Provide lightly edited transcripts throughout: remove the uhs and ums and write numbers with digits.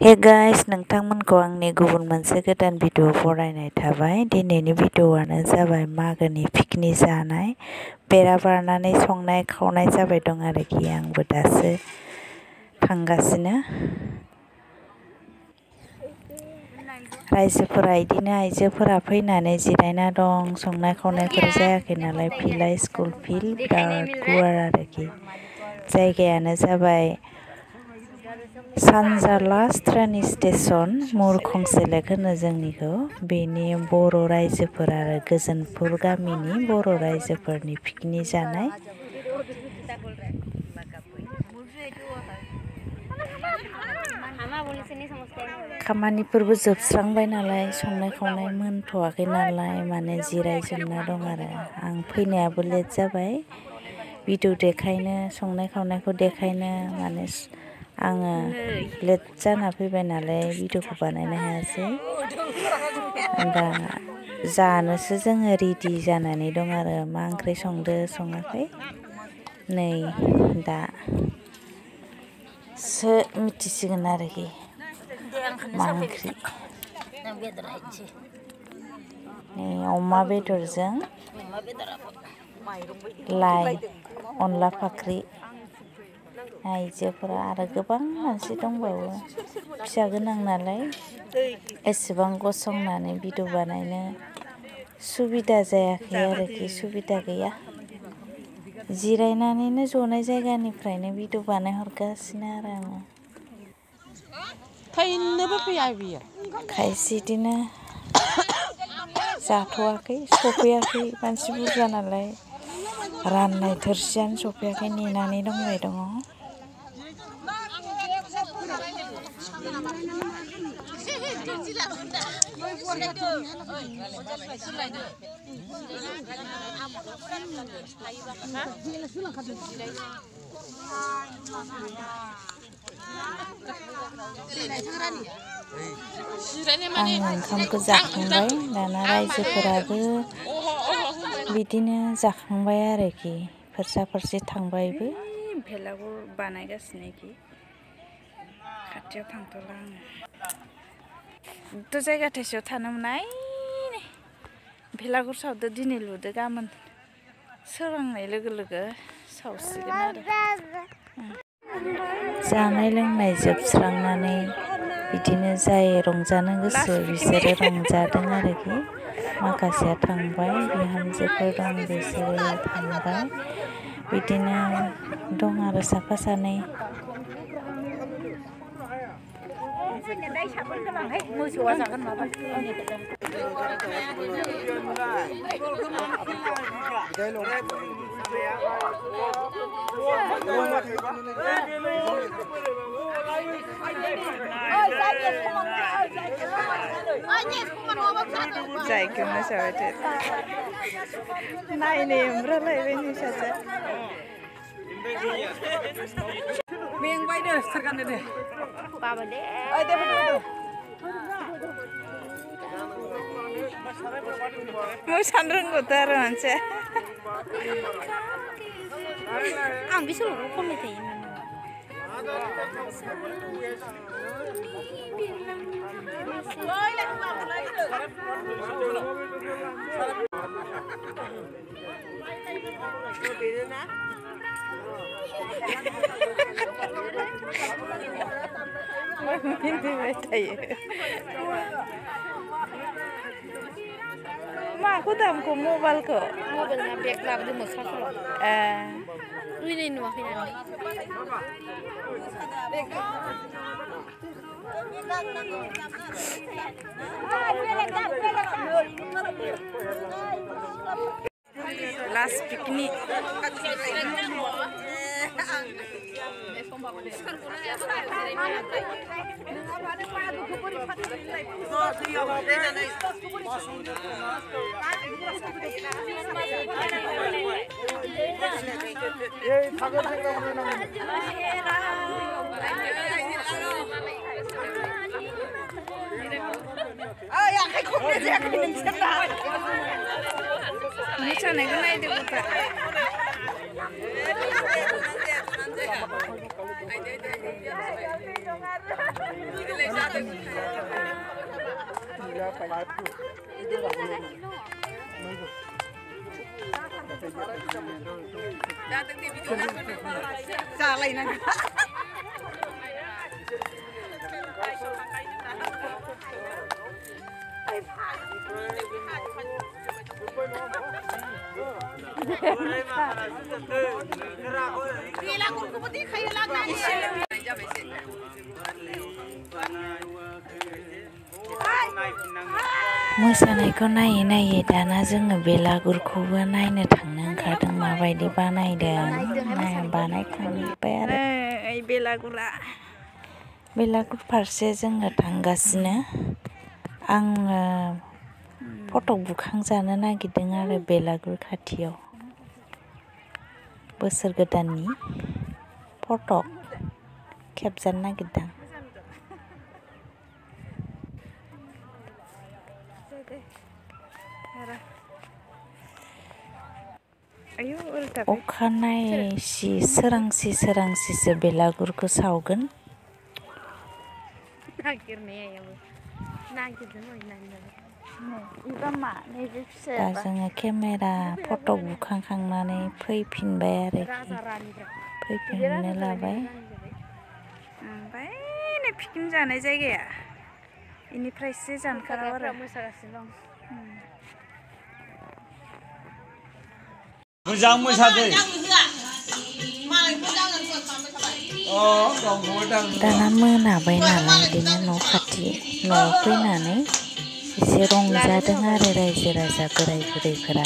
Hey guys, नोंथांमोनखौ आंनि गुबुन मोनसे गोदान भिडिअ फरायनाय थाबाय। दिनैनि भिडिअआनो जाबाय मागोनि पिकनिक जानाय, बेरा बारनानै संनाय खावनाय जाबाय दं आरोखि। आंबो दासो थांगासिनो। रायजोफोरा इदिनो आइजोफोरा फैनानै जिरायना दं। संनाय खावनायफोर जायाखै नालाय, फिल्डआ स्कुल फिल्ड बिराद गुवार आरोखि। जायगायानो जाबाय सानजा लास्ट ट्रेन स्टेशन मुरखंसेलेक होनो जोंनिखौ। बेनि बर' रायजोफोर आरो गोजोनपुर गामिनि बर' रायजोफोरनि पिकनिक जानाय। खामानिफोरबो जोबस्रांबाय नालाय, संनाय खावनाय मोनथ'वाखै नालाय, माने जिरायजोबना दं आरो। आं फैनायाबो लेट जाबाय। भिडिअ देखायनो, संनाय खावनायखौ देखायनो माने आङो लेट जाना फैबाय नालाय भिडिअखौ बानायनो हायासै। दा जानोसो जोङो रेडि जानानै दं आरो। मा ओंख्रि संदो सङाखै नै दासो मिथिसिगोन आरोखि मा ओंख्रि। नै अमा बेदरजों लाइ अनला फाख्रि। आइजोफोरा आरो गोबां मानसि दंबावो। फिसा गोनां नालाय एसेबां गसंनानै भिडिअ बानायनो सुबिदा जायाखै आरोखि, सुबिदा गैया। जिरायनानैनो जनाय जायगानिफ्रायनो भिडिअ बानायहरगासिनो आरो आङो। खायसे इदिनो जाथ'वाखै, सफैयाखै, मानसि बुरजा नालाय राननाय थोरसियानो सफैयाखै, नेनानै दंबाय दङ। आं ओंखामखौ जाखांबाय, दाना रायजोफोराबो बिदिनो जाखांबाय आरोखि। फोरसा फोरसि थांबायबो। भेलागुर बानायगासिनो इखि खाथियाव थांथ'ला आङो। थ' जायगा थाइसेयाव थानो मोनाय। भेलागुर सावदो, दिनै लुदो, गाबोन सोरांनाय लोगो लोगो सावसिगोन आरो। जानाय लोंनाय जोबस्रांनानै बिदिनो जाय रंजानो गोसो बिसोरो रंजादों आरोखि। माखासेया थांबाय, बिहामजोफोर दं बिसोरो थांबाय। बिदिनो दं आरो साफा सानै। मोसौआ जागोन माबा। जायखौ मोसाबाय थायो नायनो एमब्रालायबाय निसाजों। मेंबायनो सोरगानो दे बाबा दे मोसानो रोंगौथ' आरो मानसिया। आं बे सल'खौ खनबाय थायो। मिनिबाय थायो। माखौ दामखौ मबाइलखौ? मबाइलना बेग लाबोदों मोसाखौ। उइनै नुवाखै नालाय। Last picnic. मोसानायखौ नायदो गथा। मोसानायखौ नायै नायै दाना जोङो बेलागुरखौबो नायनो थांनो ओंखारदों माबायदि बानायदों बानायखांबाय आरो बेलागुर फारसे जोङो थांगासिनो आङो फट' बुखांजानो नागिरदों आरो बेलागुर खाथियाव बोसोर गोदाननि फट' खेबजानो नागिरदों अखानायै सोरांसिसो बेलागुरखौ सावगोन दा जोङो केमेरा फट' बुखांखांनानै फैफिनबाय आरोखि फैफिननो लाबाय ओमफ्राय पिकनिक जानाय जायगाया बेनिफ्रायसो जानखाराव आरो मोसागासिनो दं मोजां मोसादो दाना मोनाबाय नालाय बिदिनो न' खाथि न'आव फैनानै एसे रंजादों आरो रायजो राजा बोराय बुरैफोरा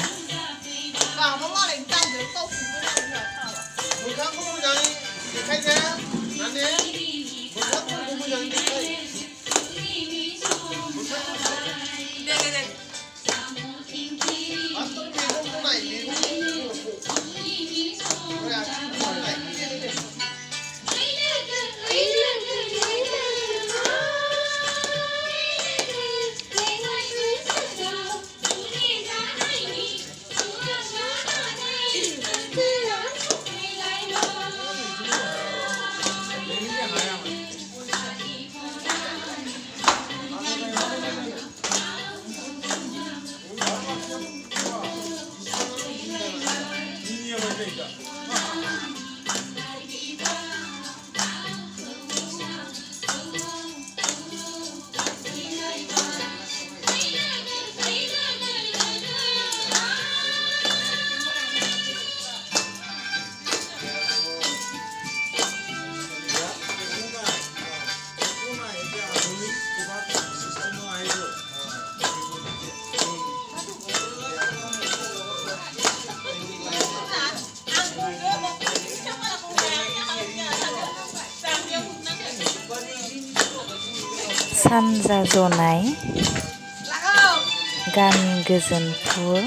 सानजा जनाय गामि गोजोनपुर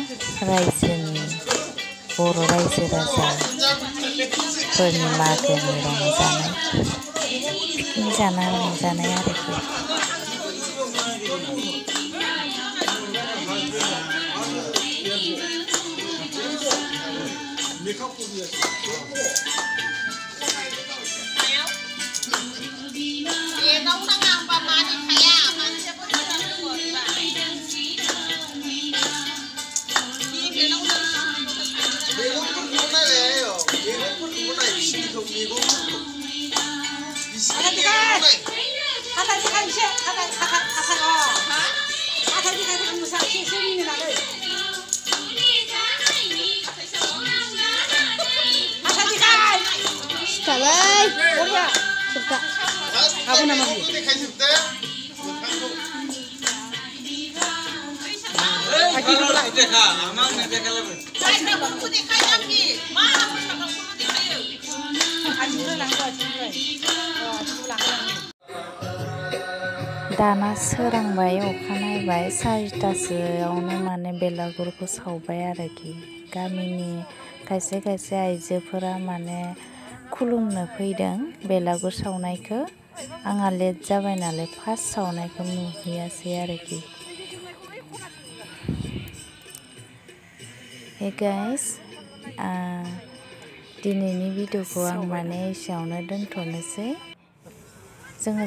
रायजोनि बर' रायजो राजाफोरनि मागोनि रंजानाय पिकनिक जाना रंजानाय आरोखि दाना सोरांबाय अखा नायबाय 4टासोआवनो माने बेलागुरखौ सावबाय आरोखि गामिनि खायसे खायसे आइजोफोरा माने खुलुमनो फैदों बेलागुर सावनायखौ आंहा लेट जाबाय नालाय फार्स्ट सावनायखौ नुहैयासै आरोखि हे गाइस दिनैनि भिडिअखौ आं माने एसेयावनो दोनथ'नोसै जोङो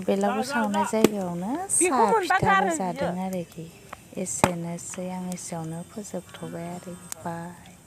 बेलागुर सावनाय जायगायावनो साहा फिथाबो जादों आरोखि एसेनोसै आं एसेयावनो फोजोबथ'बाय आरो बाय।